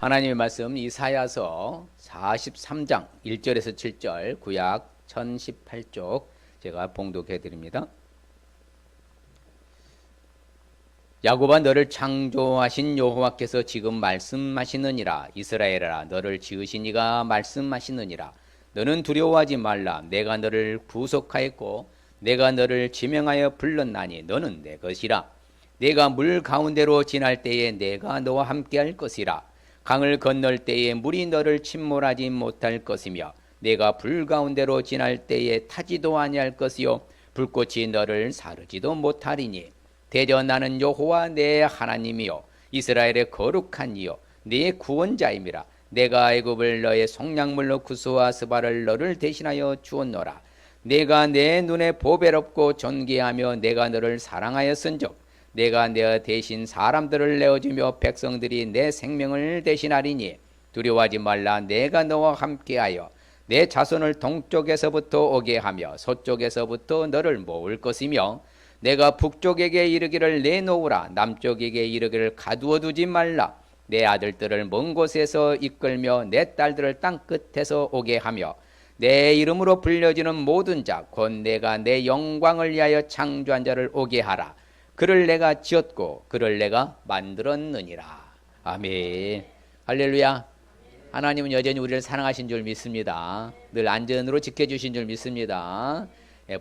하나님의 말씀 이사야서 43장 1절에서 7절 구약 1018쪽 제가 봉독해 드립니다. 야곱아 너를 창조하신 여호와께서 지금 말씀하시느니라. 이스라엘아 너를 지으신 이가 말씀하시느니라. 너는 두려워하지 말라. 내가 너를 구속하였고 내가 너를 지명하여 불렀나니 너는 내 것이라. 내가 물 가운데로 지날 때에 내가 너와 함께할 것이라. 강을 건널 때에 물이 너를 침몰하지 못할 것이며 내가 불 가운데로 지날 때에 타지도 아니할 것이요 불꽃이 너를 사르지도 못하리니 대저 나는 여호와 내 하나님이요 이스라엘의 거룩한 이요 네 구원자임이라. 내가 애굽을 너의 속량물로 구스와 스바를 너를 대신하여 주었노라. 내가 내 눈에 보배롭고 존귀하며 내가 너를 사랑하였은즉 내가 내 대신 사람들을 내어주며 백성들이 내 생명을 대신하리니 두려워하지 말라. 내가 너와 함께하여 내 자손을 동쪽에서부터 오게 하며 서쪽에서부터 너를 모을 것이며 내가 북쪽에게 이르기를 내놓으라. 남쪽에게 이르기를 가두어 두지 말라. 내 아들들을 먼 곳에서 이끌며 내 딸들을 땅 끝에서 오게 하며 내 이름으로 불려지는 모든 자 곧 내가 내 영광을 위하여 창조한 자를 오게 하라. 그를 내가 지었고 그를 내가 만들었느니라. 아멘. 할렐루야. 하나님은 여전히 우리를 사랑하신 줄 믿습니다. 늘 안전으로 지켜주신 줄 믿습니다.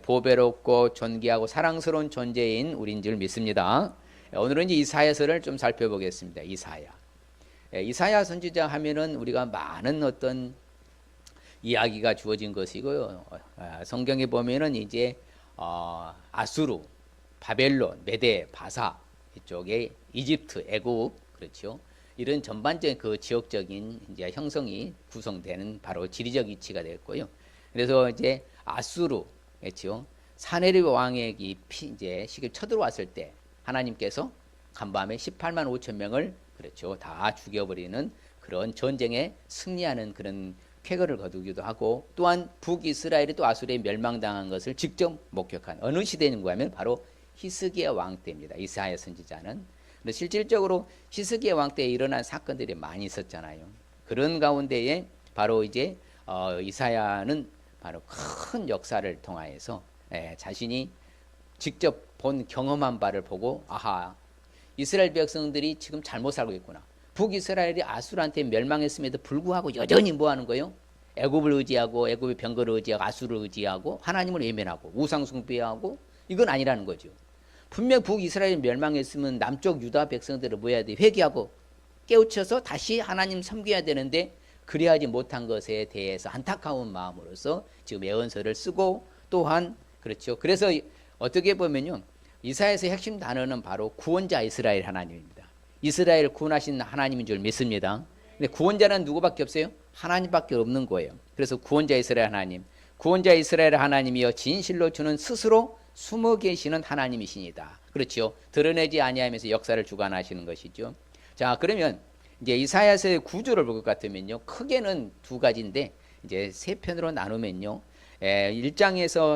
보배롭고 존귀하고 사랑스러운 존재인 우리인 줄 믿습니다. 오늘은 이제 이사야서를 좀 살펴보겠습니다. 이사야 선지자 하면은 우리가 많은 어떤 이야기가 주어진 것이고요. 성경에 보면은 이제 아수르, 바벨론, 메데, 바사 이쪽에 이집트, 애굽 그렇죠. 이런 전반적인 그 지역적인 이제 형성이 구성되는 바로 지리적 위치가 됐고요. 그래서 이제 아수르 그렇죠. 사네립 왕의 이제 시기 쳐들어왔을 때 하나님께서 간밤에 18만 5천 명을 그렇죠 다 죽여버리는 그런 전쟁에 승리하는 그런 쾌거를 거두기도 하고 또한 북이스라엘이 또 아수르에 멸망당한 것을 직접 목격한 어느 시대인가 하면 바로 히스기야 왕 때입니다. 이사야 선지자는. 근데 실질적으로 히스기야 왕 때에 일어난 사건들이 많이 있었잖아요. 그런 가운데에 바로 이제 이사야는 바로 큰 역사를 통하여서 자신이 직접 본 경험한 바를 보고 아하 이스라엘 백성들이 지금 잘못 살고 있구나. 북이스라엘이 아수르한테 멸망했음에도 불구하고 여전히 뭐 하는 거예요? 애굽을 의지하고 애굽의 병거를 의지하고 아수르를 의지하고 하나님을 외면하고 우상 숭배하고 이건 아니라는 거죠. 분명 북이스라엘이 멸망했으면 남쪽 유다 백성들을 뭐 해야 돼? 회개하고 깨우쳐서 다시 하나님 섬겨야 되는데 그리하지 못한 것에 대해서 안타까운 마음으로서 지금 예언서를 쓰고 또한 그렇죠. 그래서 어떻게 보면요. 이사야서의 핵심 단어는 바로 구원자 이스라엘 하나님입니다. 이스라엘 구원하신 하나님인 줄 믿습니다. 근데 구원자는 누구밖에 없어요? 하나님밖에 없는 거예요. 그래서 구원자 이스라엘 하나님, 구원자 이스라엘 하나님이여 진실로 주는 스스로 숨어 계시는 하나님이시니다. 그렇죠. 드러내지 아니하면서 역사를 주관하시는 것이죠. 자, 그러면 이제 이사야서의 구조를 볼 것 같으면요. 크게는 두 가지인데 이제 세 편으로 나누면요. 1장에서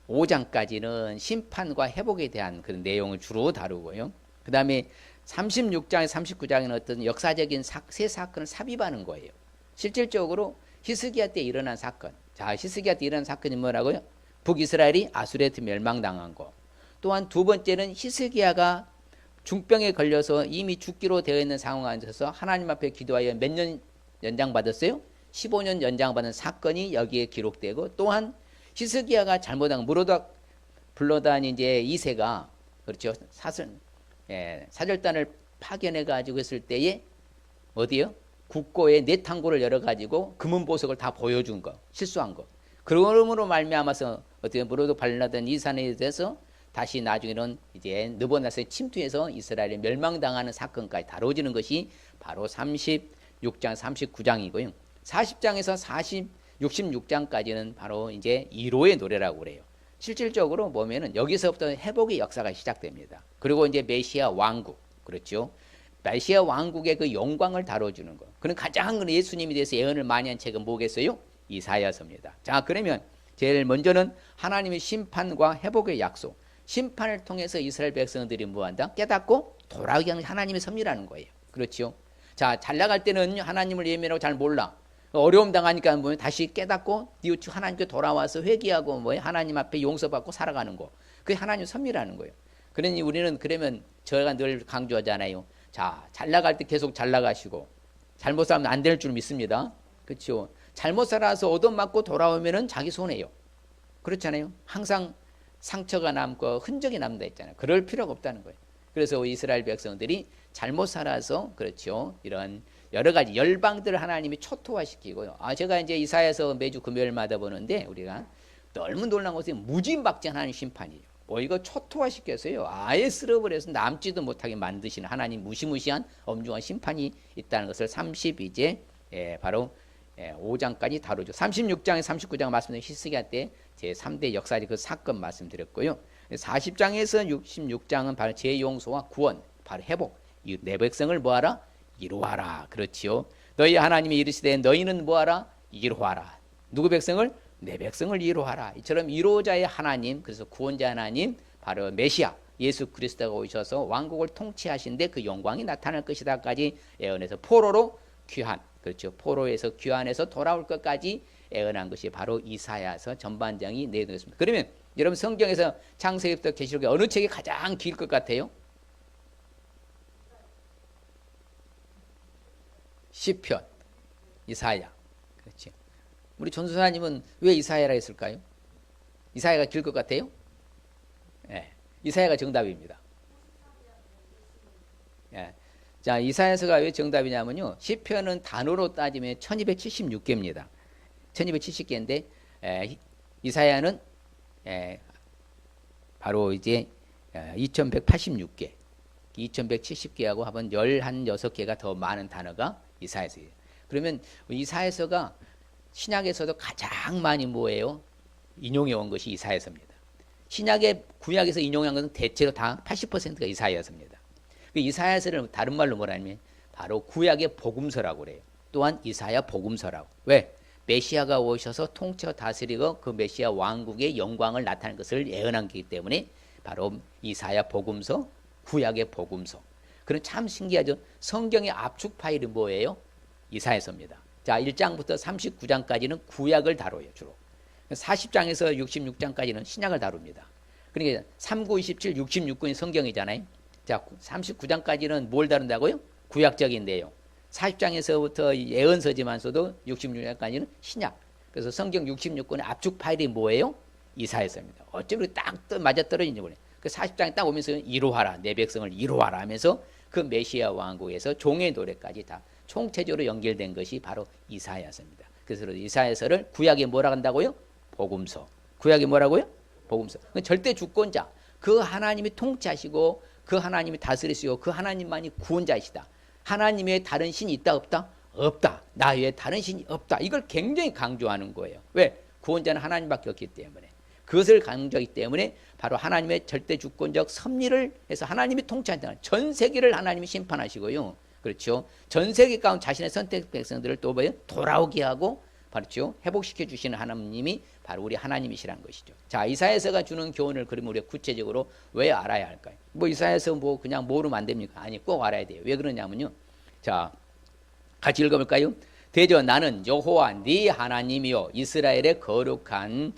35장까지는 심판과 회복에 대한 그런 내용을 주로 다루고요. 그 다음에 36장에 39장에는 어떤 역사적인 새 사건을 삽입하는 거예요. 실질적으로 히스기야 때 일어난 사건. 자, 히스기야 때 일어난 사건이 뭐라고요? 북이스라엘이 아수르한테 멸망당한 거. 또한 두 번째는 히스기야가 중병에 걸려서 이미 죽기로 되어 있는 상황에 앉아서 하나님 앞에 기도하여 몇 년 연장받았어요? 15년 연장받은 사건이 여기에 기록되고 또한 히스기야가 잘못한 무로닥 불러다니 이제 이세가 그렇죠 사절단을 파견해 가지고 했을 때에 어디요? 국고에 내탕고를 열어 가지고 금은 보석을 다 보여준 거 실수한 거. 그러므로 말미암아서 어떻게 무로닥 발라던 이산에 대해서 다시 나중에는 이제 느부갓네살에 침투해서 이스라엘이 멸망당하는 사건까지 다뤄지는 것이 바로 36장, 39장이고요. 40장에서 66장까지는 바로 이제 1호의 노래라고 그래요. 실질적으로 보면은 여기서부터 회복의 역사가 시작됩니다. 그리고 이제 메시아 왕국, 그렇죠. 메시아 왕국의 그 영광을 다뤄주는 것. 그런 가장 예수님에 대해서 예언을 많이 한 책은 뭐겠어요? 이사야서입니다. 자, 그러면 제일 먼저는 하나님의 심판과 회복의 약속. 심판을 통해서 이스라엘 백성들이 뭐한다? 깨닫고 돌아오게 하는 하나님의 섭리라는 거예요. 그렇죠? 자, 잘 나갈 때는 하나님을 예민하고 잘 몰라. 어려움 당하니까 뭐 다시 깨닫고 뉘우치고 하나님께 돌아와서 회개하고 뭐 하나님 앞에 용서받고 살아가는 거. 그게 하나님 섭리라는 거예요. 그러니 우리는 그러면 저희가 늘 강조하잖아요. 자, 잘 나갈 때 계속 잘 나가시고 잘못 살면 안 될 줄 믿습니다. 그렇죠? 잘못 살아서 얻어맞고 돌아오면은 자기 손해요. 그렇잖아요. 항상 상처가 남고 흔적이 남다 했잖아요. 그럴 필요가 없다는 거예요. 그래서 이스라엘 백성들이 잘못 살아서 그렇죠. 이런 여러 가지 열방들을 하나님이 초토화시키고요. 제가 이제 이사야서 매주 금요일마다 보는데 우리가 너무 놀란 것은 무진박진 하나님 심판이에요. 이거 초토화시켜서요. 아예 쓸어버려서 남지도 못하게 만드시는 하나님 무시무시한 엄중한 심판이 있다는 것을 32제 바로 5장까지 다루죠. 36장에 39장 말씀드린 히스기야 때 제3대 역사적 그 사건 말씀드렸고요. 40장에서 66장은 바로 재용서와 구원, 바로 회복. 이 내 백성을 뭐하라? 이루하라. 그렇지요. 너희 하나님이 이르시되 너희는 뭐하라? 이루하라. 누구 백성을? 내 백성을 이루하라. 이처럼 이루자의 하나님, 그래서 구원자 하나님, 바로 메시아 예수 그리스도가 오셔서 왕국을 통치하신데 그 영광이 나타날 것이다까지 예언해서 포로로 귀환, 그렇죠. 포로에서 귀환해서 돌아올 것까지 예언한 것이 바로 이사야서 전반장이 내놓습니다. 그러면 여러분 성경에서 창세기부터 계시록에 어느 책이 가장 길 것 같아요? 시편, 이사야. 그렇죠. 우리 전도사님은 왜 이사야라 했을까요? 이사야가 길 것 같아요? 네, 이사야가 정답입니다. 네. 자, 이사야서가 왜 정답이냐면요. 시편은 단어로 따지면 1276개입니다. 1270개인데 이사야는 바로 이제 2186개. 2170개하고 한번 16개가 더 많은 단어가 이사야서예요. 그러면 이사야서가 신약에서도 가장 많이 뭐예요? 인용해 온 것이 이사야서입니다. 신약의 구약에서 인용한 것은 대체로 다 80%가 이사야서입니다. 이사야서를 다른 말로 뭐라면 바로 구약의 복음서라고 그래요. 또한 이사야 복음서라고. 왜? 메시아가 오셔서 통치와 다스리고 그 메시아 왕국의 영광을 나타낸 것을 예언한 거기 때문에 바로 이사야 복음서, 구약의 복음서. 그런 참 신기하죠. 성경의 압축 파일이 뭐예요? 이사야서입니다. 자, 1장부터 39장까지는 구약을 다뤄요, 주로. 40장에서 66장까지는 신약을 다룹니다. 그러니까 39, 27, 66권이 성경이잖아요. 자, 39장까지는 뭘 다룬다고요? 구약적인데요. 40장에서부터 예언서지만서도 66장까지는 신약. 그래서 성경 66권의 압축 파일이 뭐예요? 이사야서입니다. 어쩜 이렇게 딱 맞아떨어지는지 모르겠어요. 그 40장에 딱 오면서 이루하라, 내 백성을 이루하라 하면서 그 메시아 왕국에서 종의 노래까지 다 총체적으로 연결된 것이 바로 이사야서입니다. 그래서 이사야서를 구약에 뭐라 한다고요? 복음서. 구약이 뭐라고요? 복음서. 절대 주권자. 그 하나님이 통치하시고 그 하나님이 다스리시고 그 하나님만이 구원자이시다. 하나님 외에 다른 신이 있다 없다? 없다. 나 외에 다른 신이 없다. 이걸 굉장히 강조하는 거예요. 왜? 구원자는 하나님밖에 없기 때문에. 그것을 강조하기 때문에 바로 하나님의 절대 주권적 섭리를 해서 하나님이 통치한다는 전 세계를 하나님이 심판하시고요. 그렇죠. 전 세계 가운데 자신의 선택 백성들을 또 뭐예요? 돌아오게 하고 그렇죠. 회복시켜 주시는 하나님이 바로 우리 하나님이시라는 것이죠. 자, 이사야서가 주는 교훈을 그러면 우리가 구체적으로 왜 알아야 할까요? 뭐 이사야서 뭐 그냥 모르면 안 됩니까? 아니, 꼭 알아야 돼요. 왜 그러냐면요. 자, 같이 읽어볼까요? 대저 나는 여호와 네 하나님이요 이스라엘의 거룩한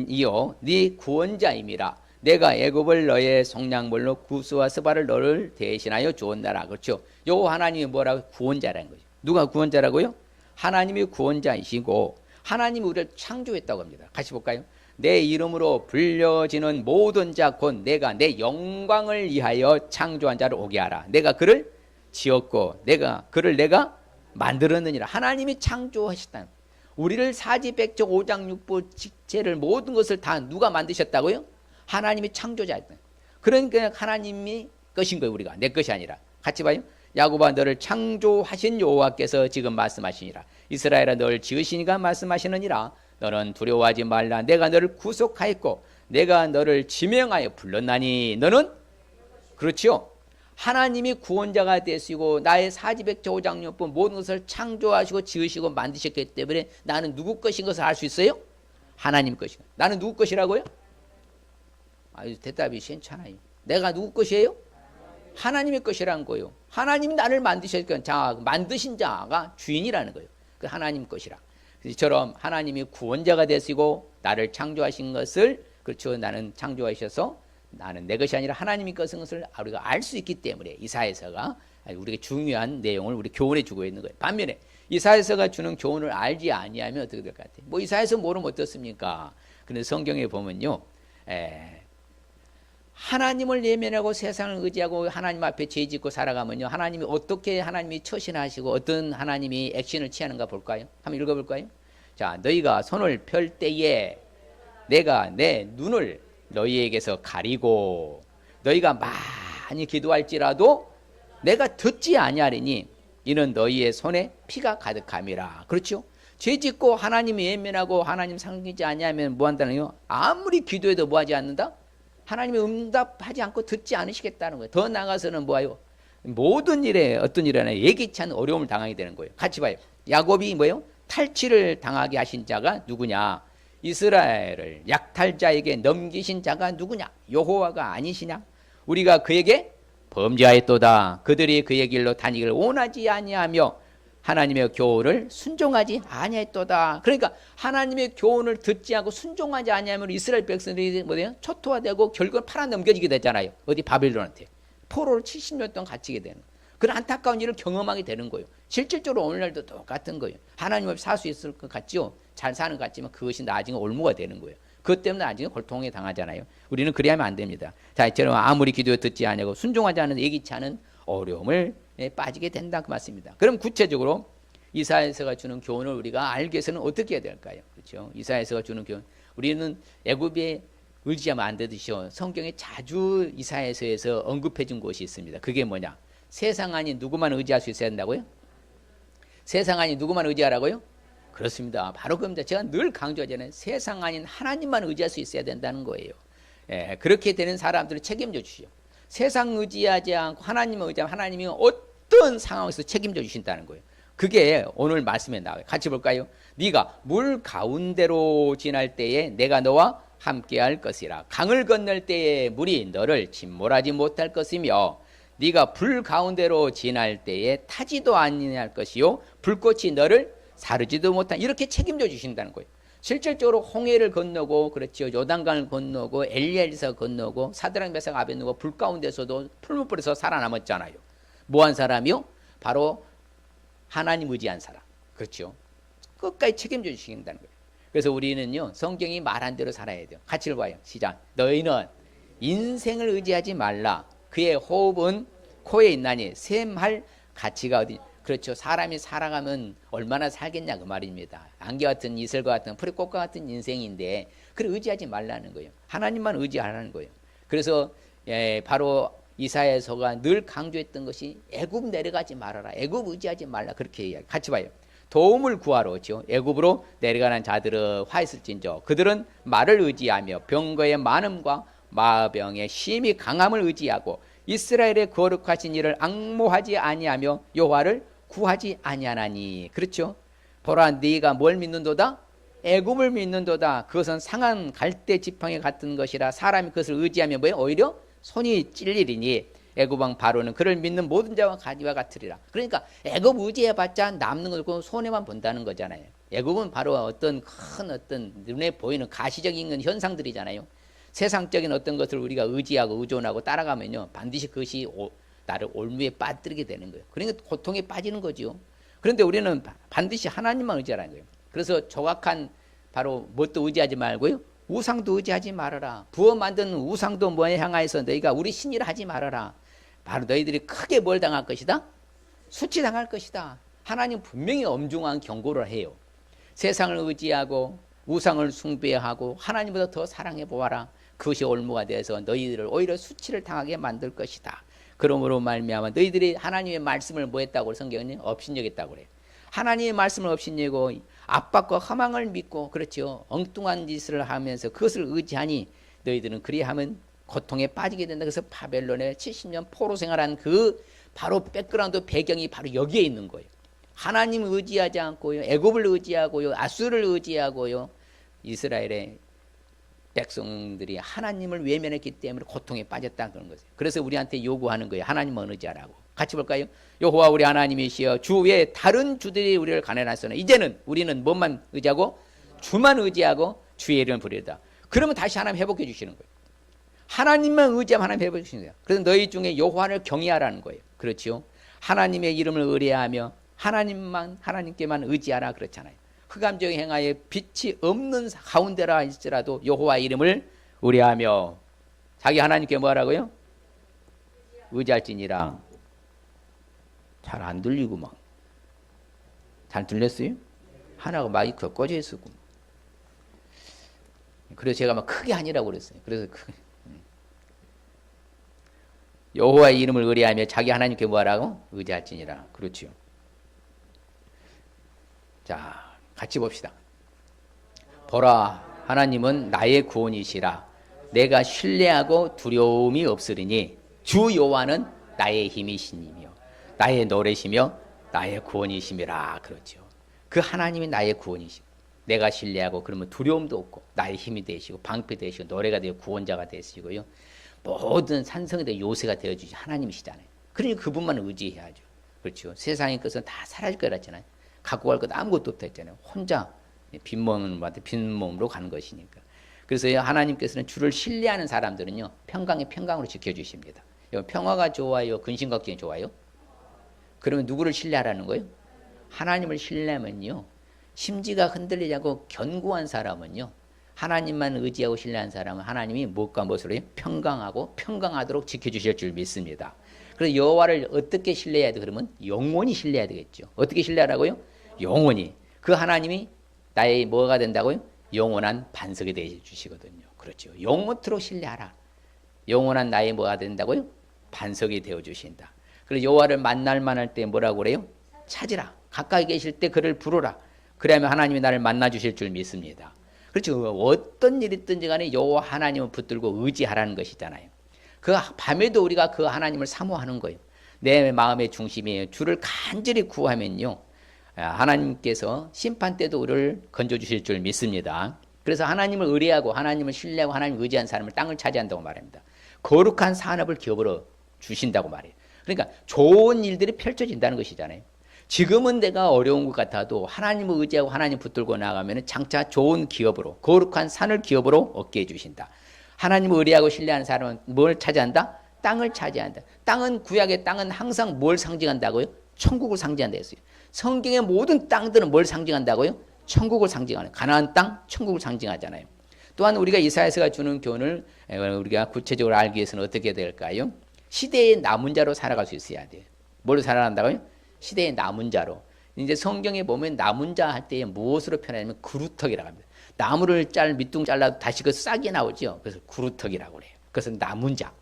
이요 네 구원자임이라. 내가 애굽을 너의 속량물로 구스와 스바를 너를 대신하여 주었나라. 그렇죠. 여호와 하나님이 뭐라고? 구원자라는 거죠. 누가 구원자라고요? 하나님이 구원자이시고 하나님이 우리를 창조했다고 합니다. 같이 볼까요? 내 이름으로 불려지는 모든 자 곧 내가 내 영광을 위하여 창조한 자를 오게 하라. 내가 그를 지었고 그를 내가 만들었느니라. 하나님이 창조하셨다. 우리를 사지백적 5장 6부 직체를 모든 것을 다 누가 만드셨다고요? 하나님이 창조자였다. 그러니까 하나님이 것인 거예요. 우리가 내 것이 아니라. 같이 봐요. 야곱아 너를 창조하신 여호와께서 지금 말씀하시니라. 이스라엘아 너를 지으시니가 말씀하시느니라. 너는 두려워하지 말라. 내가 너를 구속하였고 내가 너를 지명하여 불렀나니 너는 그렇지요. 하나님이 구원자가 되시고 나의 사지백조 5장 6부 모든 것을 창조하시고 지으시고 만드셨기 때문에 나는 누구 것인 것을 알 수 있어요? 하나님 것인. 나는 누구 것이라고요? 아유, 대답이 시원찮아요. 내가 누구 것이에요? 하나님의 것이라는 거예요. 하나님이 나를 만드셨으니까 자, 만드신 자가 주인이라는 거예요. 그 하나님 것이라. 이처럼 하나님이 구원자가 되시고 나를 창조하신 것을 그렇죠. 나는 창조하셔서 나는 내 것이 아니라 하나님의 것인 것을 우리가 알 수 있기 때문에 이사야서가 우리에게 중요한 내용을 우리 교훈해 주고 있는 거예요. 반면에 이사야서가 주는 교훈을 알지 아니하면 어떻게 될 것 같아요? 뭐 이사야서 모르면 어떻습니까? 그런데 성경에 보면요. 하나님을 예면하고 세상을 의지하고 하나님 앞에 죄짓고 살아가면요. 하나님이 어떻게 하나님이 처신하시고 어떤 하나님이 액션을 취하는가 볼까요? 한번 읽어볼까요? 자, 너희가 손을 펼 때에 내가 내 눈을 너희에게서 가리고 너희가 많이 기도할지라도 내가 듣지 아니하리니 이는 너희의 손에 피가 가득함이라. 그렇죠? 죄짓고 하나님 예면하고 하나님 섬기지 아니하면 뭐한다는 거예요? 아무리 기도해도 뭐하지 않는다? 하나님이 응답하지 않고 듣지 않으시겠다는 거예요. 더 나아가서는 뭐예요? 모든 일에 어떤 일이나 예기치 않은 어려움을 당하게 되는 거예요. 같이 봐요. 야곱이 뭐예요? 탈취를 당하게 하신 자가 누구냐? 이스라엘을 약탈자에게 넘기신 자가 누구냐? 여호와가 아니시냐? 우리가 그에게 범죄하였도다. 그들이 그의 길로 다니기를 원하지 아니하며 하나님의 교훈을 순종하지 아니했도다. 그러니까 하나님의 교훈을 듣지 않고 순종하지 아니하면 이스라엘 백성들이 뭐예요? 초토화되고 결국은 팔아 넘겨지게 되잖아요. 어디 바빌론한테 포로를 70년 동안 갇히게 되는 거예요. 그런 안타까운 일을 경험하게 되는 거예요. 실질적으로 오늘날도 똑같은 거예요. 하나님 없이 살 수 있을 것 같죠? 잘 사는 것 같지만 그것이 나중에 올무가 되는 거예요. 그것 때문에 나중에 고통에 당하잖아요. 우리는 그래야 하면 안 됩니다. 자, 이처럼 아무리 기도에 듣지 않냐고 순종하지 않은 예기치 않은 어려움을 빠지게 된다 그 말씀입니다. 그럼 구체적으로 이사야서가 주는 교훈을 우리가 알기 위해서는 어떻게 해야 될까요? 그렇죠? 이사야서가 주는 교훈. 우리는 애굽에 의지하면 안 되듯이요. 성경에 자주 이사야서에서 언급해 준 곳이 있습니다. 그게 뭐냐? 세상 아닌 누구만 의지할 수 있어야 된다고요? 세상 아닌 누구만 의지하라고요? 그렇습니다. 바로 그겁니다. 제가 늘 강조하잖아요. 세상 아닌 하나님만 의지할 수 있어야 된다는 거예요. 그렇게 되는 사람들을 책임져 주시오. 세상 의지하지 않고 하나님을 의지하면 하나님이 어떤 상황에서 책임져 주신다는 거예요. 그게 오늘 말씀에 나와요. 같이 볼까요? 네가 물 가운데로 지날 때에 내가 너와 함께할 것이라. 강을 건널 때에 물이 너를 침몰하지 못할 것이며 네가 불 가운데로 지날 때에 타지도 아니할 것이요 불꽃이 너를 사르지도 못한 이렇게 책임져 주신다는 거예요. 실질적으로 홍해를 건너고 그렇죠. 요단강을 건너고 엘리야에서 건너고 사드락 메삭 아벳느고 불 가운데서도 풀무불에서 살아남았잖아요. 뭐한 사람이요? 바로 하나님 의지한 사람. 그렇죠. 끝까지 책임져 주신다는 거예요. 그래서 우리는요. 성경이 말한 대로 살아야 돼요. 같이 읽어봐요. 시작. 너희는 인생을 의지하지 말라. 그의 호흡은 코에 있나니 샘할 가치가 어디 그렇죠. 사람이 살아가면 얼마나 살겠냐 그 말입니다. 안개 같은 이슬과 같은 풀꽃과 같은 인생인데 그걸 의지하지 말라는 거예요. 하나님만 의지하라는 거예요. 그래서 바로 이사야서가 늘 강조했던 것이 애굽 내려가지 말아라. 애굽 의지하지 말라. 그렇게 이야기. 같이 봐요. 도움을 구하러 오죠. 애굽으로 내려가는 자들은 화 있을진저 그들은 말을 의지하며 병거의 많음과 마병의 심히 강함을 의지하고 이스라엘의 거룩하신 이를 앙모하지 아니하며 여호와를 구하지 아니하나니. 그렇죠. 보라 네가 뭘 믿는도다? 애굽을 믿는도다. 그것은 상한 갈대 지팡이 같은 것이라 사람이 그것을 의지하면 뭐예요? 오히려 손이 찔리리니 애굽 왕 바로는 그를 믿는 모든 자와 가지와 같으리라. 그러니까 애굽 의지해봤자 남는 거고 손해만 본다는 거잖아요. 애굽은 바로 어떤 큰 어떤 눈에 보이는 가시적인 현상들이잖아요. 세상적인 어떤 것을 우리가 의지하고 의존하고 따라가면요 반드시 그것이 나를 올무에 빠뜨리게 되는 거예요. 그러니까 고통에 빠지는 거죠. 그런데 우리는 반드시 하나님만 의지하라는 거예요. 그래서 조각한 바로 뭣도 의지하지 말고요. 우상도 의지하지 말아라. 부어 만든 우상도 뭐에 향하여서 너희가 우리 신이라 하지 말아라. 바로 너희들이 크게 뭘 당할 것이다? 수치당할 것이다. 하나님 분명히 엄중한 경고를 해요. 세상을 의지하고 우상을 숭배하고 하나님보다 더 사랑해 보아라. 그것이 올무가 되어서 너희들을 오히려 수치를 당하게 만들 것이다. 그러므로 말미암아 너희들이 하나님의 말씀을 뭐 했다고 성경은 업신여겼다고 그래요. 하나님의 말씀을 업신여고 압박과 허망을 믿고 그렇죠. 엉뚱한 짓을 하면서 그것을 의지하니 너희들은 그리하면 고통에 빠지게 된다. 그래서 바벨론에 70년 포로 생활한 그 바로 백그라운드 배경이 바로 여기에 있는 거예요. 하나님 의지하지 않고요. 애굽을 의지하고요. 아수르를 의지하고요. 이스라엘의 백성들이 하나님을 외면했기 때문에 고통에 빠졌다는 그런 거죠. 그래서 우리한테 요구하는 거예요. 하나님만 의지하라고. 같이 볼까요? 여호와 우리 하나님이시여 주 외에 다른 주들이 우리를 가난하소나 이제는 우리는 뭐만 의지하고 주만 의지하고 주의 이름을 부르리다. 그러면 다시 하나님 회복해 주시는 거예요. 하나님만 의지하면 하나님 회복해 주시는 거예요. 그래서 너희 중에 여호와를 경외하라는 거예요. 그렇죠? 하나님의 이름을 의뢰하며 하나님께만 의지하라 그렇잖아요. 흑암중에 행하여 빛이 없는 가운데라 할지라도 여호와 이름을 의뢰하며 자기 하나님께 뭐하라고요? 의지할지니라. 잘 안 들리고 막. 잘 들렸어요? 하나가 마이크가 꺼져 있었고. 그래서 제가 막 크게 하니라고 그랬어요. 그래서 여호와의 이름을 의뢰하며 자기 하나님께 뭐하라고? 의지할지니라. 그렇죠. 자, 같이 봅시다. 보라, 하나님은 나의 구원이시라. 내가 신뢰하고 두려움이 없으리니 주 여호와는 나의 힘이시니며 나의 노래시며 나의 구원이심이라. 그렇죠. 그 하나님이 나의 구원이시고 내가 신뢰하고 그러면 두려움도 없고 나의 힘이 되시고 방패 되시고 노래가 되고 구원자가 되시고요. 모든 산성이 되어 요새가 되어주시 하나님이시잖아요. 그러니 그분만 의지해야죠. 그렇죠. 세상의 것은 다 사라질 거라 했잖아요. 갖고 갈 것 아무것도 없다 했잖아요. 혼자 빈몸으로 가는 것이니까. 그래서 하나님께서는 주를 신뢰하는 사람들은요 평강에 평강으로 지켜주십니다. 평화가 좋아요? 근심 걱정이 좋아요? 그러면 누구를 신뢰하라는 거예요? 하나님을 신뢰하면요 심지가 흔들리지 않고 견고한 사람은요 하나님만 의지하고 신뢰한 사람은 하나님이 무엇과 무엇으로 해요? 평강하고 평강하도록 지켜주실 줄 믿습니다. 그래서 여호와를 어떻게 신뢰해야 돼? 그러면 영원히 신뢰해야 되겠죠. 어떻게 신뢰하라고요? 영원히. 그 하나님이 나의 뭐가 된다고요? 영원한 반석이 되어 주시거든요. 그렇죠. 영원토록 신뢰하라. 영원한 나의 뭐가 된다고요? 반석이 되어 주신다. 그래서 여호와를 만날 만할 때 뭐라고 그래요? 찾으라. 가까이 계실 때 그를 부르라. 그러면 하나님이 나를 만나 주실 줄 믿습니다. 그렇죠. 어떤 일이 있든지 간에 여호와 하나님을 붙들고 의지하라는 것이잖아요. 그 밤에도 우리가 그 하나님을 사모하는 거예요. 내 마음의 중심이에요. 주를 간절히 구하면요 하나님께서 심판 때도 우리를 건져주실 줄 믿습니다. 그래서 하나님을 의뢰하고 하나님을 신뢰하고 하나님을 의지한 사람을 땅을 차지한다고 말합니다. 거룩한 산업을 기업으로 주신다고 말해요. 그러니까 좋은 일들이 펼쳐진다는 것이잖아요. 지금은 내가 어려운 것 같아도 하나님을 의지하고 하나님 붙들고 나가면 장차 좋은 기업으로 거룩한 산을 기업으로 얻게 해주신다. 하나님을 의뢰하고 신뢰하는 사람은 뭘 차지한다? 땅을 차지한다. 땅은 구약의 땅은 항상 뭘 상징한다고요? 천국을 상징한다 했어요. 성경의 모든 땅들은 뭘 상징한다고요? 천국을 상징하는 가나안 땅, 천국을 상징하잖아요. 또한 우리가 이사야서가 주는 교훈을 우리가 구체적으로 알기 위해서는 어떻게 될까요? 시대의 남은 자로 살아갈 수 있어야 돼요. 뭘로 살아간다고요? 시대의 남은 자로. 이제 성경에 보면 남은 자 할 때 무엇으로 표현하냐면 그루터기라고 합니다. 나무를 밑둥 잘라도 다시 그 싹이 나오죠. 그래서 그루터기라고 그래요. 그것은 남은 자.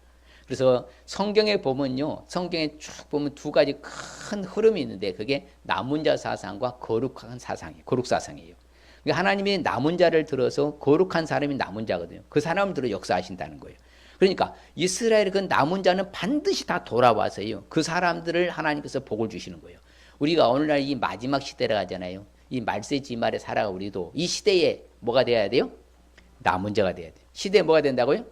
그래서 성경에 보면요. 성경에 쭉 보면 두 가지 큰 흐름이 있는데 그게 남은 자 사상과 거룩한 사상이에요. 거룩 사상이에요. 그러니까 하나님이 남은 자를 들어서 거룩한 사람이 남은 자거든요. 그 사람을 들어 역사하신다는 거예요. 그러니까 이스라엘 그 남은 자는 반드시 다 돌아와서요. 그 사람들을 하나님께서 복을 주시는 거예요. 우리가 오늘날 이 마지막 시대라 하잖아요. 이 말세지 말에 살아가 우리도 이 시대에 뭐가 돼야 돼요? 남은 자가 돼야 돼요. 시대에 뭐가 된다고요?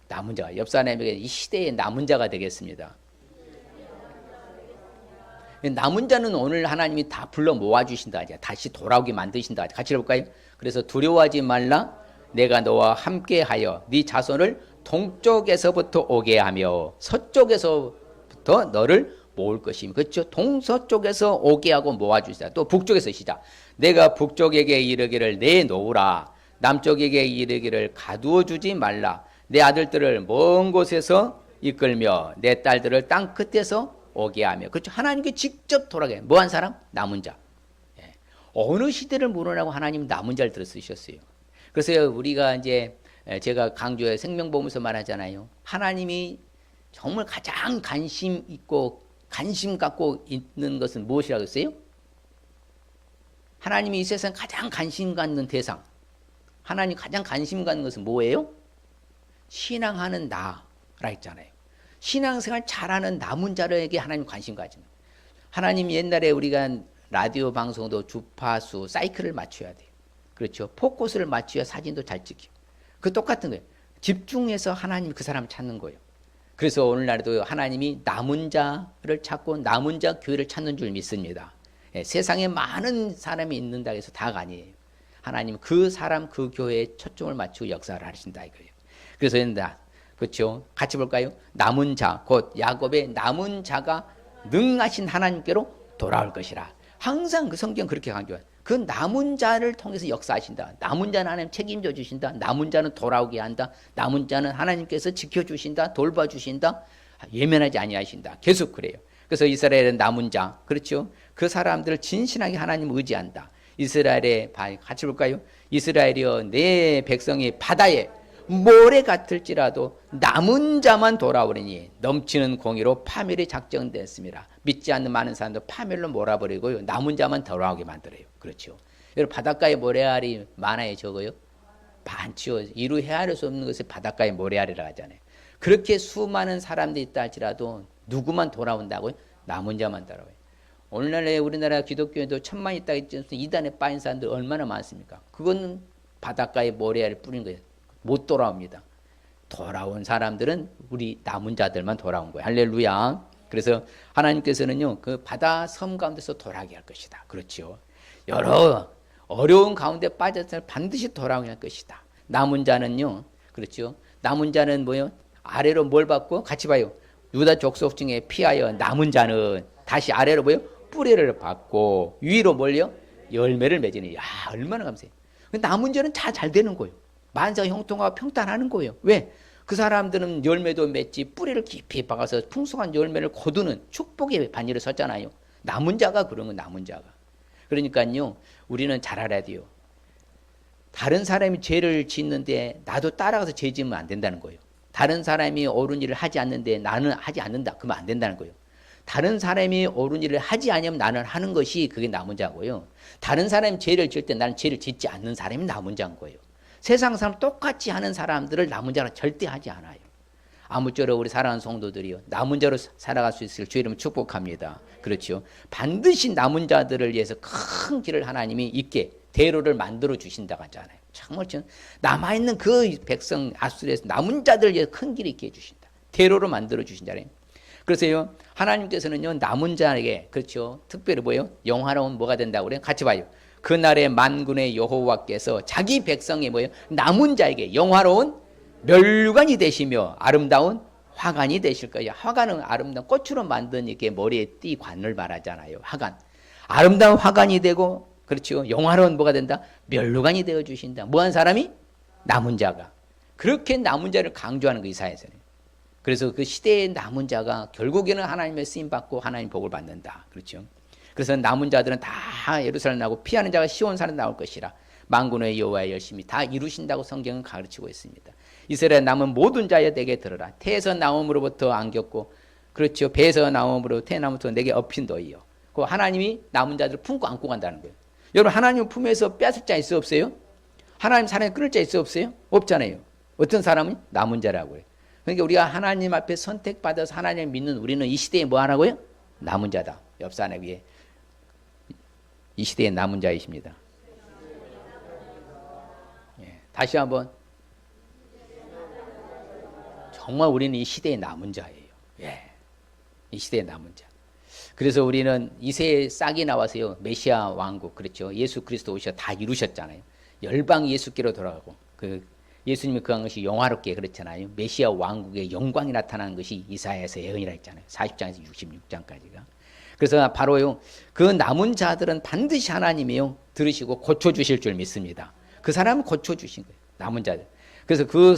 남은 자가. 옆 사람에게 이 시대의 남은 자가 되겠습니다. 남은 자는 오늘 하나님이 다 불러 모아주신다 하죠. 다시 돌아오게 만드신다 하죠. 같이 해볼까요? 그래서 두려워하지 말라. 내가 너와 함께하여 네 자손을 동쪽에서부터 오게 하며 서쪽에서부터 너를 모을 것이며 그렇죠. 동서쪽에서 오게 하고 모아주시다. 또 북쪽에서 시작. 내가 북쪽에게 이르기를 내놓으라. 남쪽에게 이르기를 가두어 주지 말라. 내 아들들을 먼 곳에서 이끌며 내 딸들을 땅 끝에서 오게 하며 그렇죠. 하나님께 직접 돌아가요. 뭐한 사람? 남은 자. 예. 어느 시대를 물어나고 하나님 남은 자를 들어 쓰셨어요. 그래서 우리가 이제 제가 강조해 생명보험에서 말하잖아요. 하나님이 정말 가장 관심 있고 관심 갖고 있는 것은 무엇이라고 했어요? 하나님이 이 세상 가장 관심 갖는 대상. 하나님 가장 관심 갖는 것은 뭐예요? 신앙하는 나라 했잖아요. 신앙생활 잘하는 남은 자에게 하나님 관심 가지는. 하나님 옛날에 우리가 라디오 방송도 주파수 사이클을 맞춰야 돼요. 그렇죠. 포커스를 맞춰야 사진도 잘 찍히고. 그 똑같은 거예요. 집중해서 하나님 그 사람 찾는 거예요. 그래서 오늘날에도 하나님이 남은 자를 찾고 남은 자 교회를 찾는 줄 믿습니다. 예, 세상에 많은 사람이 있는다 해서 다가 아니에요. 하나님 그 사람 그 교회에 초점을 맞추고 역사를 하신다 이거예요. 그래서 그렇죠. 같이 볼까요? 남은 자, 곧 야곱의 남은 자가 능하신 하나님께로 돌아올 것이라. 항상 그 성경 그렇게 강조해요. 그 남은 자를 통해서 역사하신다. 남은 자는 하나님 책임져 주신다. 남은 자는 돌아오게 한다. 남은 자는 하나님께서 지켜주신다. 돌봐주신다. 예면하지 아니하신다. 계속 그래요. 그래서 이스라엘은 남은 자, 그렇죠? 그 사람들을 진실하게 하나님 의지한다. 이스라엘의, 같이 볼까요? 이스라엘이여 내 백성이 바다에 모래 같을지라도 남은 자만 돌아오리니 넘치는 공의로 파멸이 작정됐습니다. 믿지 않는 많은 사람도 파멸로 몰아버리고요. 남은 자만 돌아오게 만들어요. 그렇죠. 여러분 바닷가에 모래알이 많아요, 적어요? 많죠. 이루 헤아릴 수 없는 것을 바닷가에 모래알이라고 하잖아요. 그렇게 수많은 사람들이 있다 할지라도 누구만 돌아온다고요? 남은 자만 돌아와요. 오늘날에 우리나라 기독교에도 1000만 있다 했지 이단에 빠진 사람들 얼마나 많습니까? 그거는 바닷가에 모래알을 뿌린 거예요. 못 돌아옵니다. 돌아온 사람들은 우리 남은 자들만 돌아온 거예요. 할렐루야. 그래서 하나님께서는요, 그 바다 섬 가운데서 돌아오게 할 것이다. 그렇죠. 여러 어려운 가운데 빠졌을 반드시 돌아오게 할 것이다. 남은 자는요, 그렇죠. 남은 자는 뭐요? 아래로 뭘 받고? 같이 봐요. 유다 족속 중에 피하여 남은 자는 다시 아래로 뭐요? 뿌리를 받고 위로 뭘요? 열매를 맺으니. 야, 얼마나 감사해요. 남은 자는 다 잘 되는 거예요. 만사 형통하고 평탄하는 거예요. 왜? 그 사람들은 열매도 맺지 뿌리를 깊이 박아서 풍성한 열매를 거두는 축복의 반열에 섰잖아요. 남은 자가 그런 건 남은 자가. 그러니까요, 우리는 잘 알아야 돼요. 다른 사람이 죄를 짓는데 나도 따라가서 죄 지으면 안 된다는 거예요. 다른 사람이 옳은 일을 하지 않는데 나는 하지 않는다. 그러면 안 된다는 거예요. 다른 사람이 옳은 일을 하지 않으면 나는 하는 것이 그게 남은 자고요. 다른 사람이 죄를 지을 때 나는 죄를 짓지 않는 사람이 남은 자인 거예요. 세상 사람 똑같이 하는 사람들을 남은 자로 절대 하지 않아요. 아무쪼록 우리 사랑하는 성도들이요, 남은 자로 살아갈 수 있을 주의 이름을 축복합니다. 그렇죠. 반드시 남은 자들을 위해서 큰 길을 하나님이 있게 대로를 만들어 주신다고 하잖아요. 정말 남아있는 그 백성 아수르에서 남은 자들을 위해서 큰 길을 있게 해주신다. 대로를 만들어 주신다네요. 그래서요, 하나님께서는요, 남은 자에게, 그렇죠. 특별히 뭐예요? 영화로운 뭐가 된다고 그래요? 같이 봐요. 그날의 만군의 여호와께서 자기 백성의 뭐예요? 남은 자에게 영화로운 멸관이 되시며 아름다운 화관이 되실 거예요. 화관은 아름다운 꽃으로 만든 이렇게 머리에 띠관을 말하잖아요. 화관. 아름다운 화관이 되고, 그렇죠. 영화로운 뭐가 된다? 멸관이 되어 주신다. 뭐한 사람이? 남은 자가. 그렇게 남은 자를 강조하는 거 이사야서는. 그래서 그 시대의 남은 자가 결국에는 하나님의 쓰임 받고 하나님 복을 받는다. 그렇죠. 그래서 남은 자들은 다 예루살렘 나고 피하는 자가 시온산에 나올 것이라. 만군의 여호와의 열심히 다 이루신다고 성경은 가르치고 있습니다. 이스라엘 남은 모든 자여 내게 들으라. 태에서 나옴으로부터 안겼고, 그렇죠. 배에서 나옴으로 태나무부터 내게 업힌 너희여. 그 하나님이 남은 자들을 품고 안고 간다는 거예요. 여러분 하나님 품에서 뺏을 자 있어 없어요? 하나님 사랑에 끊을 자 있어 없어요? 없잖아요. 어떤 사람은 남은 자라고 해요. 그러니까 우리가 하나님 앞에 선택받아서 하나님을 믿는 우리는 이 시대에 뭐 하라고요? 남은 자다. 옆 사람 위에 이 시대의 남은 자이십니다. 예, 다시 한번 정말 우리는 이 시대의 남은 자예요. 예, 이 시대의 남은 자. 그래서 우리는 이 세에 싹이 나와서요, 메시아 왕국, 그렇죠. 예수 그리스도 오셔 다 이루셨잖아요. 열방 예수께로 돌아가고, 예수님이 그한 것이 영화롭게 그렇잖아요. 메시아 왕국의 영광이 나타나는 것이 이사야에서 예언이라 했잖아요. 40장에서 66장까지가. 그래서 바로요, 그 남은 자들은 반드시 하나님이요, 들으시고 고쳐주실 줄 믿습니다. 그 사람은 고쳐주신 거예요. 남은 자들. 그래서 그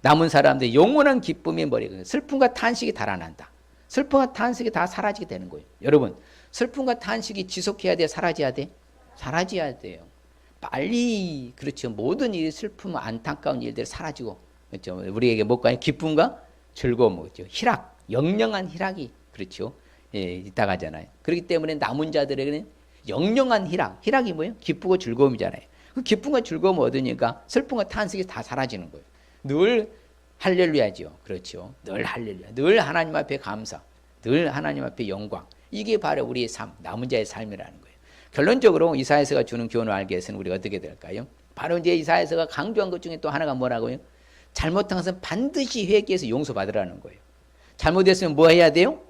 남은 사람들 영원한 기쁨이 머리가 슬픔과 탄식이 달아난다. 슬픔과 탄식이 다 사라지게 되는 거예요. 여러분, 슬픔과 탄식이 지속해야 돼? 사라져야 돼? 사라져야 돼요. 빨리, 그렇죠. 모든 일이 슬픔, 안타까운 일들이 사라지고, 그렇죠. 우리에게 뭘까요? 기쁨과 즐거움, 그렇죠. 희락, 영영한 희락이, 그렇죠. 예, 있다고 하잖아요. 그렇기 때문에 남은 자들에게는 영영한 희락, 희락이 뭐예요? 기쁘고 즐거움이잖아요. 그 기쁨과 즐거움을 얻으니까 슬픔과 탄식이 다 사라지는 거예요. 늘 할렐루야죠. 그렇죠. 늘 할렐루야. 늘 하나님 앞에 감사. 늘 하나님 앞에 영광. 이게 바로 우리의 삶, 남은 자의 삶이라는 거예요. 결론적으로 이사야서가 주는 교훈을 알기 위해서는 우리가 어떻게 될까요? 바로 이제 이사야서가 강조한 것 중에 또 하나가 뭐라고요? 잘못한 것은 반드시 회개해서 용서받으라는 거예요. 잘못했으면 뭐 해야 돼요?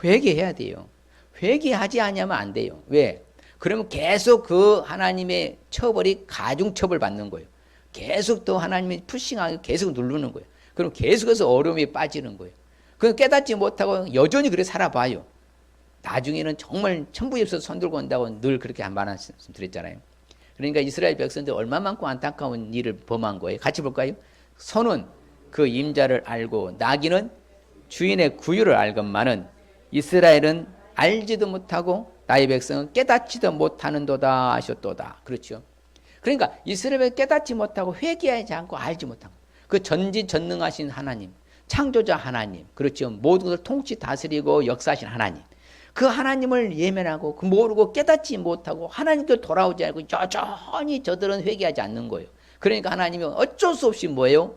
회개해야 돼요. 회개하지 않으면 안 돼요. 왜? 그러면 계속 그 하나님의 처벌이 가중처벌 받는 거예요. 계속 또 하나님이 푸싱하게 계속 누르는 거예요. 그럼 계속해서 어려움에 빠지는 거예요. 그럼 깨닫지 못하고 여전히 그렇게 살아봐요. 나중에는 정말 천부엽서 손들고 온다고 늘 그렇게 한 말씀 드렸잖아요. 그러니까 이스라엘 백성들 얼마만큼 안타까운 일을 범한 거예요. 같이 볼까요? 소는 그 임자를 알고 나귀는 주인의 구유를 알건만은 이스라엘은 알지도 못하고 나의 백성은 깨닫지도 못하는도다 하셨도다. 그렇죠. 그러니까 이스라엘을 깨닫지 못하고 회개하지 않고 알지 못한 그 전지전능하신 하나님, 창조자 하나님, 그렇죠. 모든 것을 통치 다스리고 역사하신 하나님, 그 하나님을 예면하고 그 모르고 깨닫지 못하고 하나님께 돌아오지 않고 여전히 저들은 회개하지 않는 거예요. 그러니까 하나님이 어쩔 수 없이 뭐예요?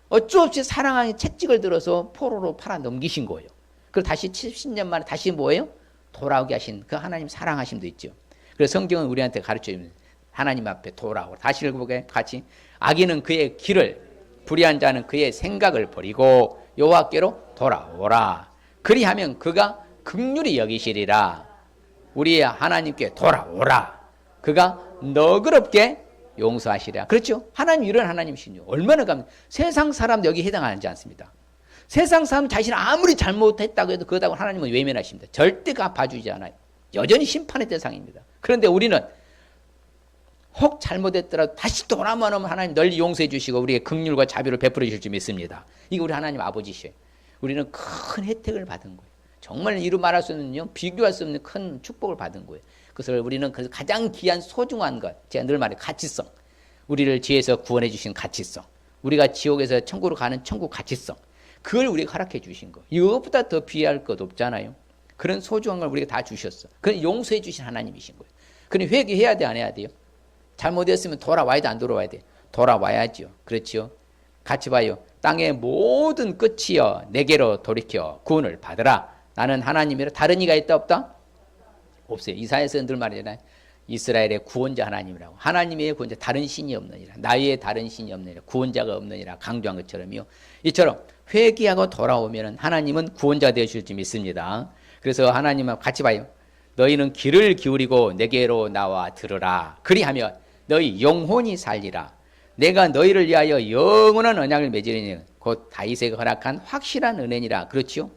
어쩔 수 없이 사랑하는 채찍을 들어서 포로로 팔아 넘기신 거예요. 그리고 다시 70년 만에 다시 뭐예요? 돌아오게 하신 그 하나님 사랑하심도 있죠. 그래서 성경은 우리한테 가르쳐줍니다. 하나님 앞에 돌아오라. 다시 읽어보게 같이. 악인은 그의 길을, 불의한 자는 그의 생각을 버리고 여호와께로 돌아오라. 그리하면 그가 긍휼히 여기시리라. 우리 하나님께 돌아오라. 그가 너그럽게 용서하시리라. 그렇죠? 하나님 이런 하나님이시죠. 얼마나 세상 사람 여기 해당하지 않습니다. 세상 사람 자신이 아무리 잘못했다고 해도 그러다고 하나님은 외면하십니다. 절대 봐주지 않아요. 여전히 심판의 대상입니다. 그런데 우리는 혹 잘못했더라도 다시 돌아오면 하나님 널리 용서해 주시고 우리의 긍휼과 자비를 베풀어 주실 줄 믿습니다. 이게 우리 하나님 아버지시에요. 우리는 큰 혜택을 받은 거예요. 정말 이루 말할 수 없는, 비교할 수 없는 큰 축복을 받은 거예요. 그것을 우리는 가장 귀한 소중한 것, 제가 늘 말해요. 가치성. 우리를 지혜에서 구원해 주신 가치성. 우리가 지옥에서 천국으로 가는 천국 가치성. 그걸 우리가 허락해 주신 거. 이것보다 더 귀할 것 없잖아요. 그런 소중한 걸 우리가 다 주셨어. 그건 용서해 주신 하나님이신 거예요. 그럼 회개해야 돼, 안 해야 돼요? 잘못했으면 돌아와야 돼, 안 돌아와야 돼? 돌아와야죠. 그렇죠? 같이 봐요. 땅의 모든 끝이여 내게로 돌이켜 구원을 받으라. 나는 하나님이라. 다른 이가 있다 없다? 없어요. 이사야서 늘 말이잖아요. 이스라엘의 구원자 하나님이라고. 하나님의 구원자, 다른 신이 없느니라. 나의 다른 신이 없느니라. 구원자가 없느니라. 강조한 것처럼요. 이처럼 회개하고 돌아오면 하나님은 구원자 되어줄 줄 믿습니다. 그래서 하나님과 같이 봐요. 너희는 귀를 기울이고 내게로 나와 들으라. 그리하면 너희 영혼이 살리라. 내가 너희를 위하여 영원한 언약을 맺으리니 곧 다윗에게 허락한 확실한 은혜니라. 그렇지요?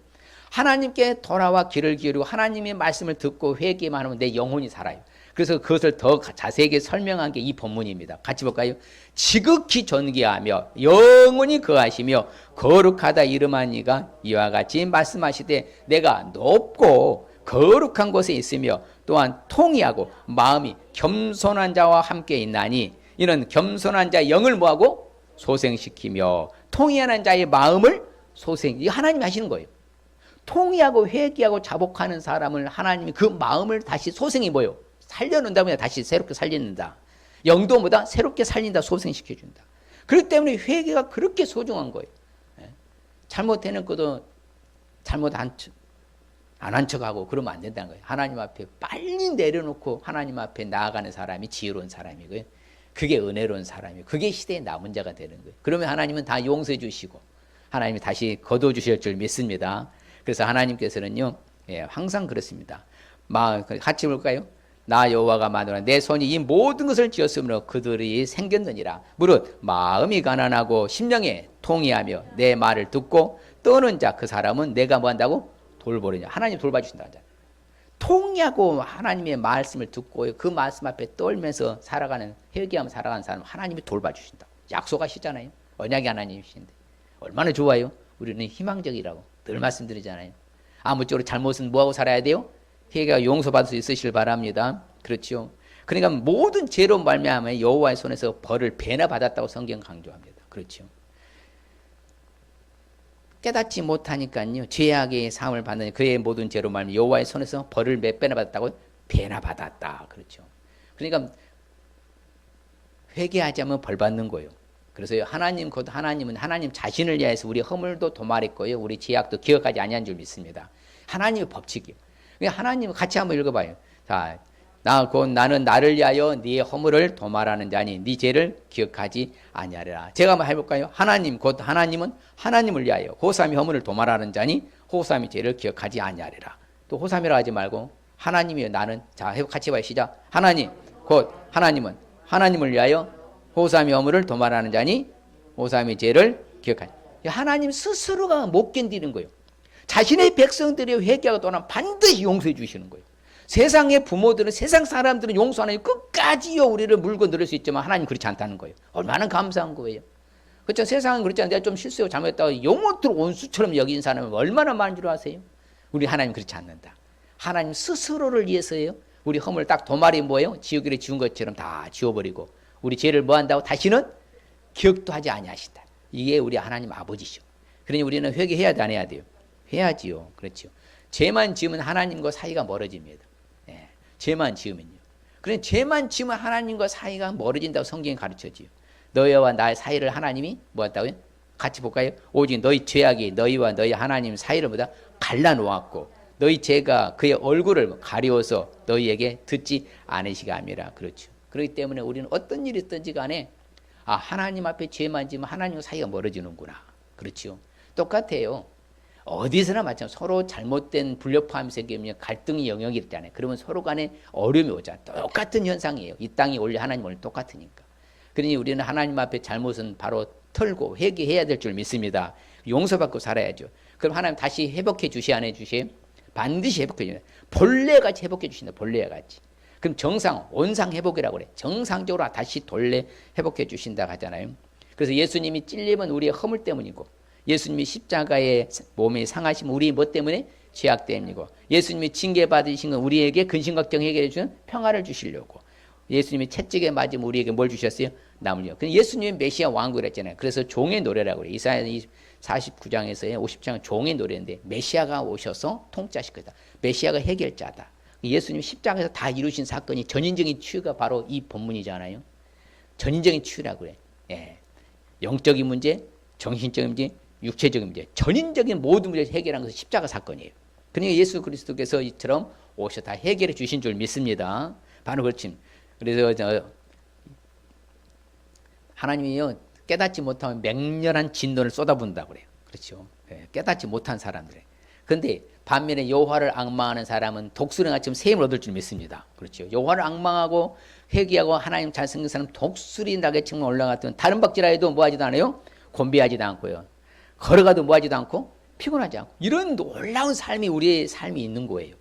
하나님께 돌아와 귀를 기울이고 하나님의 말씀을 듣고 회개만 하면 내 영혼이 살아요. 그래서 그것을 더 자세하게 설명한 게 이 본문입니다. 같이 볼까요? 지극히 존귀하며 영원히 거하시며 거룩하다 이름한 이가 이와 같이 말씀하시되 내가 높고 거룩한 곳에 있으며 또한 통이하고 마음이 겸손한 자와 함께 있나니 이는 겸손한 자의 영을 뭐하고? 소생시키며 통이하는 자의 마음을 이게 하나님이 하시는 거예요. 통이하고 회개하고 자복하는 사람을 하나님이 그 마음을 다시 소생이 뭐예요? 살려놓는다고 해야 다시 새롭게 살린다. 영도보다 새롭게 살린다, 소생시켜준다. 그렇기 때문에 회개가 그렇게 소중한 거예요. 잘못해놓고도 잘못 안 한 척하고 그러면 안 된다는 거예요. 하나님 앞에 빨리 내려놓고 하나님 앞에 나아가는 사람이 지혜로운 사람이고요. 그게 은혜로운 사람이에요. 그게 시대의 남은 자가 되는 거예요. 그러면 하나님은 다 용서해 주시고 하나님이 다시 거둬 주실 줄 믿습니다. 그래서 하나님께서는요, 항상 그렇습니다. 같이 볼까요? 나 여호와가 마노라 내 손이 이 모든 것을 지었으므로 그들이 생겼느니라. 무릇 마음이 가난하고 심령에 통이하며 내 말을 듣고 떠는 자 그 사람은 내가 뭐 한다고? 돌보느냐. 하나님 돌봐주신다. 통이하고 하나님의 말씀을 듣고 그 말씀 앞에 떨면서 살아가는, 회개하며 살아가는 사람 하나님이 돌봐주신다. 약속하시잖아요. 언약의 하나님이신데 얼마나 좋아요. 우리는 희망적이라고 늘 말씀드리잖아요. 아무쪼록 잘못은 뭐하고 살아야 돼요? 회개가 용서받을 수 있으실 바랍니다. 그렇죠. 그러니까 모든 죄로 말미암아 여호와의 손에서 벌을 배나 받았다고 성경 강조합니다. 그렇죠. 깨닫지 못하니까요, 죄악의 사함을 받는 그의 모든 죄로 말미암아 여호와의 손에서 벌을 몇 배나 받았다고? 배나 받았다. 그렇죠. 그러니까 회개하자면 벌 받는 거예요. 그래서 하나님은 하나님 자신을 위해서 우리 허물도 도말했고요, 우리 죄악도 기억하지 아니한 줄 믿습니다. 하나님의 법칙이요. 하나님 같이 한번 읽어봐요. 자, 나는 나를 위하여 네 허물을 도말하는 자니 네 죄를 기억하지 아니하리라. 제가 한번 해볼까요? 하나님 곧 하나님은 하나님을 위하여 호삼이 허물을 도말하는 자니 호삼이 죄를 기억하지 아니하리라. 또 호삼이라 하지 말고 하나님이여 나는, 자 같이 봐요. 시작. 하나님 곧 하나님은 하나님을 위하여 호삼이 허물을 도말하는 자니 호삼이 죄를 기억하지. 하나님 스스로가 못 견디는 거예요. 자신의 백성들이 회개하고 떠나면 반드시 용서해 주시는 거예요. 세상의 부모들은, 세상 사람들은 용서 안 해요. 끝까지요 우리를 물고 늘을 수 있지만 하나님 그렇지 않다는 거예요. 얼마나 감사한 거예요. 그렇죠. 세상은 그렇지 않아요. 내가 좀 실수하고 잘못했다고 영원토록 온수처럼 여긴 사람은 얼마나 많은 줄 아세요? 우리 하나님 그렇지 않는다. 하나님 스스로를 위해서예요. 우리 허물 딱 도말이 뭐예요? 지우개를 지운 것처럼 다 지워버리고 우리 죄를 뭐 한다고? 다시는 기억도 하지 아니하신다. 이게 우리 하나님 아버지시오. 그러니 우리는 회개해야 돼, 안 해야 돼요? 해야지요. 그렇죠. 죄만 지으면 하나님과 사이가 멀어집니다. 예, 죄만 지으면요. 그러니 죄만 지으면 하나님과 사이가 멀어진다고 성경이 가르쳐줘요. 너희와 나의 사이를 하나님이 뭐 했다고요? 같이 볼까요? 오직 너희 죄악이 너희와 너희 하나님 사이를 보다 갈라놓았고 너희 죄가 그의 얼굴을 가리워서 너희에게 듣지 않으시게 함이라. 그렇죠. 그렇기 때문에 우리는 어떤 일이 있든지 간에 하나님 앞에 죄만 지으면 하나님과 사이가 멀어지는구나. 그렇죠. 똑같아요. 어디서나 마찬가지로 서로 잘못된 불협화음이 생기면 갈등이 영역이 있잖아요. 그러면 서로 간에 어려움이 오잖아요. 똑같은 현상이에요. 이 땅이 원래 하나님 원래 똑같으니까. 그러니 우리는 하나님 앞에 잘못은 바로 털고 회개해야 될 줄 믿습니다. 용서받고 살아야죠. 그럼 하나님 다시 회복해 주시 안 해 주시? 반드시 회복해 주신다. 본래같이 회복해 주신다. 본래같이. 그럼 정상, 원상 회복이라고 그래. 정상적으로 다시 본래 회복해 주신다 하잖아요. 그래서 예수님이 찔림은 우리의 허물 때문이고 예수님이 십자가에 몸이 상하시면 우리 뭐 때문에? 죄악 때문이고 예수님이 징계받으신 건 우리에게 근심걱정 해결해 주는 평화를 주시려고 예수님이 채찍에 맞으면 우리에게 뭘 주셨어요? 나무요. 예수님이 메시아 왕국을 했잖아요. 그래서 종의 노래라고 그래요. 이사야 49장에서의 50장은 종의 노래인데 메시아가 오셔서 통치하실 거다. 메시아가 해결자다. 예수님 십자가에서 다 이루신 사건이 전인적인 치유가 바로 이 본문이잖아요. 전인적인 치유라고 그래. 예. 영적인 문제, 정신적인 문제, 육체적인 문제, 전인적인 모든 문제를 해결한 것은 십자가 사건이에요. 그러니까 예수 그리스도께서 이처럼 오셔 다 해결해 주신 줄 믿습니다. 바로 그렇지. 그래서 하나님이요 깨닫지 못하면 맹렬한 진노를 쏟아붓는다고 그래요. 그렇죠. 깨닫지 못한 사람들에. 그런데 반면에 여호와를 앙망하는 사람은 독수리 같이 세임을 얻을 줄 믿습니다. 그렇죠. 여호와를 앙망하고 회개하고 하나님 잘생긴 사람 독수리 날개처럼 올라갔던 다른 박지라 해도 뭐하지도 않아요? 곤비하지도 않고요. 걸어가도 뭐하지도 않고 피곤하지 않고 이런 놀라운 삶이 우리의 삶이 있는 거예요.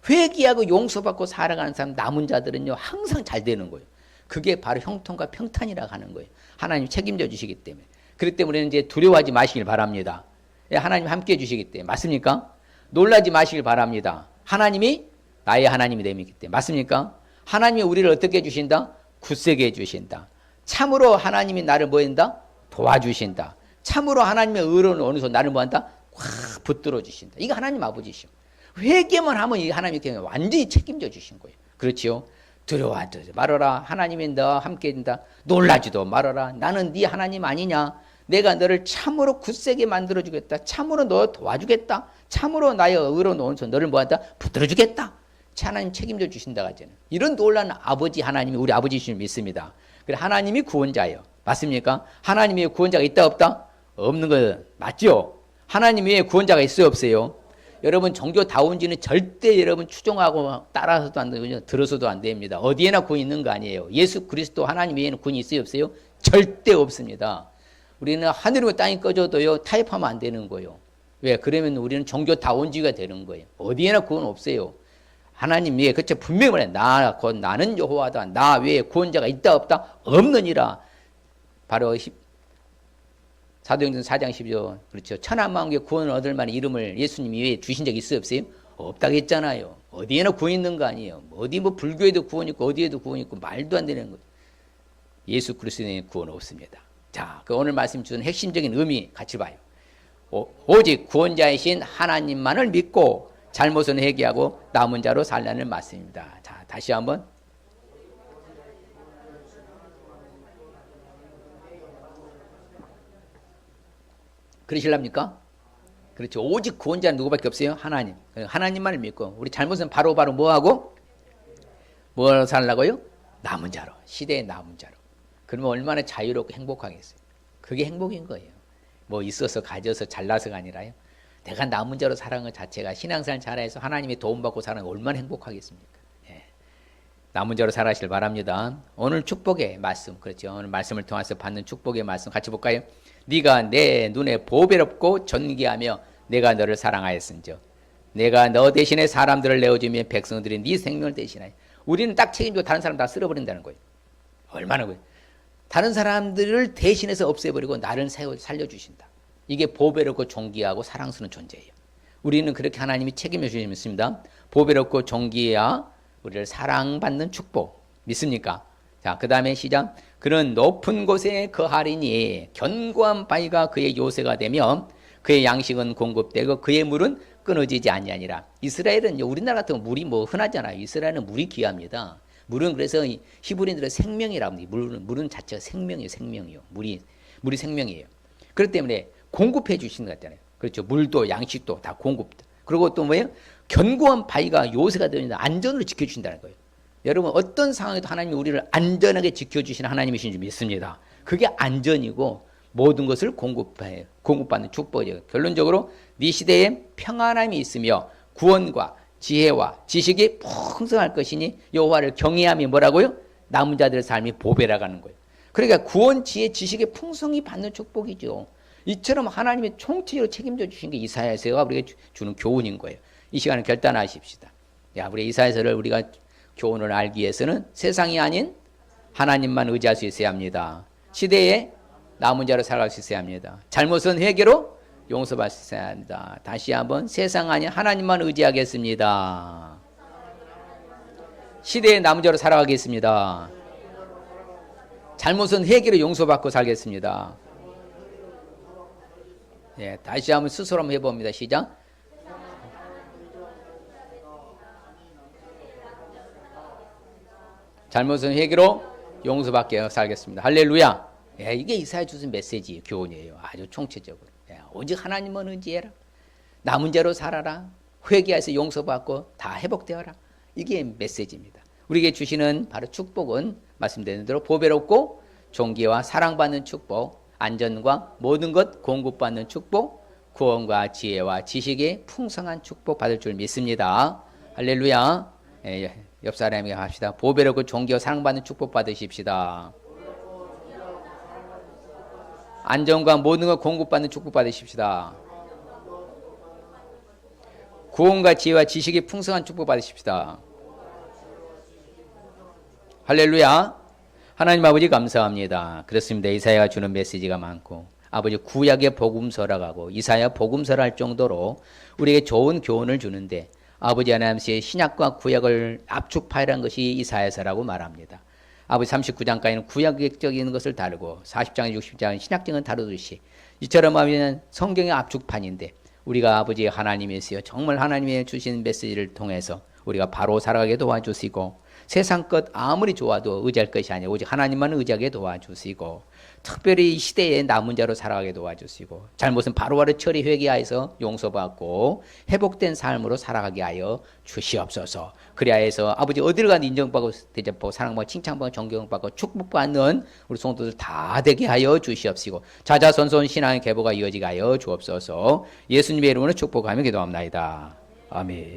회개하고 용서받고 살아가는 사람 남은 자들은요 항상 잘 되는 거예요. 그게 바로 형통과 평탄이라고 하는 거예요. 하나님 책임져 주시기 때문에. 그렇기 때문에 우리는 이제 두려워하지 마시길 바랍니다. 하나님 함께 해주시기 때문에. 맞습니까? 놀라지 마시길 바랍니다. 하나님이 나의 하나님이 되기 때문에. 맞습니까? 하나님이 우리를 어떻게 해주신다? 굳세게 해주신다. 참으로 하나님이 나를 뭐 한다? 도와주신다. 참으로 하나님의 의로운 어느 손 나를 뭐 한다? 확 붙들어 주신다. 이거 하나님 아버지시오. 회개만 하면 이 하나님께 완전히 책임져 주신 거예요. 그렇지요? 두려워하지 말아라. 하나님이 너와 함께 된다. 놀라지도 말아라. 나는 네 하나님 아니냐? 내가 너를 참으로 굳세게 만들어주겠다. 참으로 너 도와주겠다. 참으로 나의 의로운 오른손 너를 뭐한다? 붙들어주겠다. 하나님 책임져 주신다 하잖아요. 이런 놀라운 아버지 하나님이 우리 아버지이신 믿습니다. 그래 하나님이 구원자예요. 맞습니까? 하나님 외에 구원자가 있다 없다? 없는 거 맞죠? 하나님 외에 구원자가 있어요 없어요? 여러분 종교다운지는 절대 여러분 추종하고 따라서도 안 되고 들어서도 안 됩니다. 어디에나 구원이 있는 거 아니에요. 예수 그리스도 하나님 외에는 구원이 있어요 없어요? 절대 없습니다. 우리는 하늘이고 땅이 꺼져도요 타협하면 안 되는 거예요. 왜? 그러면 우리는 종교다운지가 되는 거예요. 어디에나 구원 없어요. 하나님 외에 그쵸 분명히 말해 나는 여호와다. 나 외에 구원자가 있다 없다? 없느니라. 바로 사도행전 4장 12절 그렇죠. 천하만국의 구원을 얻을 만한 이름을 예수님 외에 주신 적이 있어요 없어요? 없다고 했잖아요. 어디에나 구원 있는 거 아니에요. 어디 뭐 불교에도 구원 있고 어디에도 구원 있고 말도 안 되는 거예요. 예수 그리스도의 구원 없습니다. 자, 그 오늘 말씀 주는 핵심적인 의미 같이 봐요. 오직 구원자이신 하나님만을 믿고 잘못은 회개하고 남은 자로 살라는 말씀입니다. 자, 다시 한번. 그러실랍니까? 그렇죠. 오직 구원자는 누구밖에 없어요? 하나님. 하나님만을 믿고 우리 잘못은 바로바로 뭐하고? 뭐로 살라고요? 남은 자로. 시대의 남은 자로. 그러면 얼마나 자유롭고 행복하겠어요. 그게 행복인 거예요. 뭐 있어서 가져서 잘나서가 아니라요. 내가 남은 자로 살아가는 것 자체가 신앙생활 잘해서 하나님의 도움받고 살아가는 게 얼마나 행복하겠습니까? 예. 남은 자로 살아가시길 바랍니다. 오늘 축복의 말씀, 그렇죠. 오늘 말씀을 통해서 받는 축복의 말씀 같이 볼까요? 네가 내 눈에 보배롭고 존귀하며 내가 너를 사랑하였은즉 내가 너 대신에 사람들을 내어주며 백성들이 네 생명을 대신하여. 우리는 딱 책임지고 다른 사람 다 쓸어버린다는 거예요. 얼마나 거예요. 다른 사람들을 대신해서 없애버리고 나를 살려주신다. 이게 보배롭고 존귀하고 사랑스러운 존재예요. 우리는 그렇게 하나님이 책임져 주십니다. 보배롭고 존귀해야 우리를 사랑받는 축복. 믿습니까? 자, 그 다음에 시작. 그는 높은 곳에 거하리니 견고한 바위가 그의 요새가 되며 그의 양식은 공급되고 그의 물은 끊어지지 아니하니라. 이스라엘은 우리나라 같은 물이 뭐 흔하잖아요. 이스라엘은 물이 귀합니다. 물은 그래서 히브리인들의 생명이라고 합니다. 물은 자체가 생명이에요. 생명이요. 물이 생명이에요. 그렇기 때문에 공급해 주시는 것 같잖아요. 그렇죠. 물도 양식도 다 공급. 그리고 또 뭐예요? 견고한 바위가 요새가 되는 안전을 지켜주신다는 거예요. 여러분 어떤 상황에도 하나님이 우리를 안전하게 지켜주시는 하나님이신 줄 믿습니다. 그게 안전이고 모든 것을 공급받는 축복이에요. 결론적으로 네 시대에 평안함이 있으며 구원과 지혜와 지식이 풍성할 것이니 여호와를 경외함이 뭐라고요? 남은 자들의 삶이 보배라가는 거예요. 그러니까 구원, 지혜, 지식의 풍성이 받는 축복이죠. 이처럼 하나님이 총체적으로 책임져 주신 게 이사야서가 우리가 주는 교훈인 거예요. 이 시간에 결단하십시다. 야, 우리 이사야서를 우리가 교훈을 알기 위해서는 세상이 아닌 하나님만 의지할 수 있어야 합니다. 시대에 남은 자로 살아갈 수 있어야 합니다. 잘못은 회개로 용서받을 수 있어야 합니다. 다시 한번 세상 아닌 하나님만 의지하겠습니다. 시대에 남은 자로 살아가겠습니다. 잘못은 회개로 용서받고 살겠습니다. 예, 다시 한번 스스로 한번 해봅니다. 시작. 잘못은 회개로 용서받게 살겠습니다. 할렐루야. 예, 이게 이사야 주신 메시지 교훈이에요. 아주 총체적으로. 예, 오직 하나님만 의지해라. 남은 자로 살아라. 회개해서 용서받고 다 회복되어라. 이게 메시지입니다. 우리에게 주시는 바로 축복은 말씀드린 대로 보배롭고 존귀와 사랑받는 축복, 안전과 모든 것 공급받는 축복, 구원과 지혜와 지식의 풍성한 축복 받을 줄 믿습니다. 할렐루야. 예, 옆 사람에게 합시다. 보배롭고 존귀와 사랑받는 축복 받으십시다. 안전과 모든 것 공급받는 축복 받으십시다. 구원과 지혜와 지식의 풍성한 축복 받으십시다. 할렐루야. 하나님 아버지 감사합니다. 그렇습니다. 이사야가 주는 메시지가 많고 아버지 구약의 복음서라고 하고 이사야 복음서라 할 정도로 우리에게 좋은 교훈을 주는데 아버지 하나님의 신약과 구약을 압축파일한 것이 이사야서라고 말합니다. 아버지 39장까지는 구약적인 것을 다루고 40장, 60장은 신약적인 다루듯이 이처럼 하면 성경의 압축판인데 우리가 아버지 하나님이세요. 정말 하나님의 주신 메시지를 통해서 우리가 바로 살아가게 도와주시고 세상 것 아무리 좋아도 의지할 것이 아니라 오직 하나님만 의지하게 도와주시고 특별히 이 시대에 남은 자로 살아가게 도와주시고 잘못은 바로바로 처리 회개하여서 용서받고 회복된 삶으로 살아가게 하여 주시옵소서. 그리하 해서 아버지 어디를 가든 인정받고 대접받고 사랑받고 칭찬받고 존경받고 축복받는 우리 성도들 다 되게 하여 주시옵시고 자자손손 신앙의 계보가 이어지게 하여 주옵소서. 예수님의 이름으로 축복하며 기도합니다. 아멘.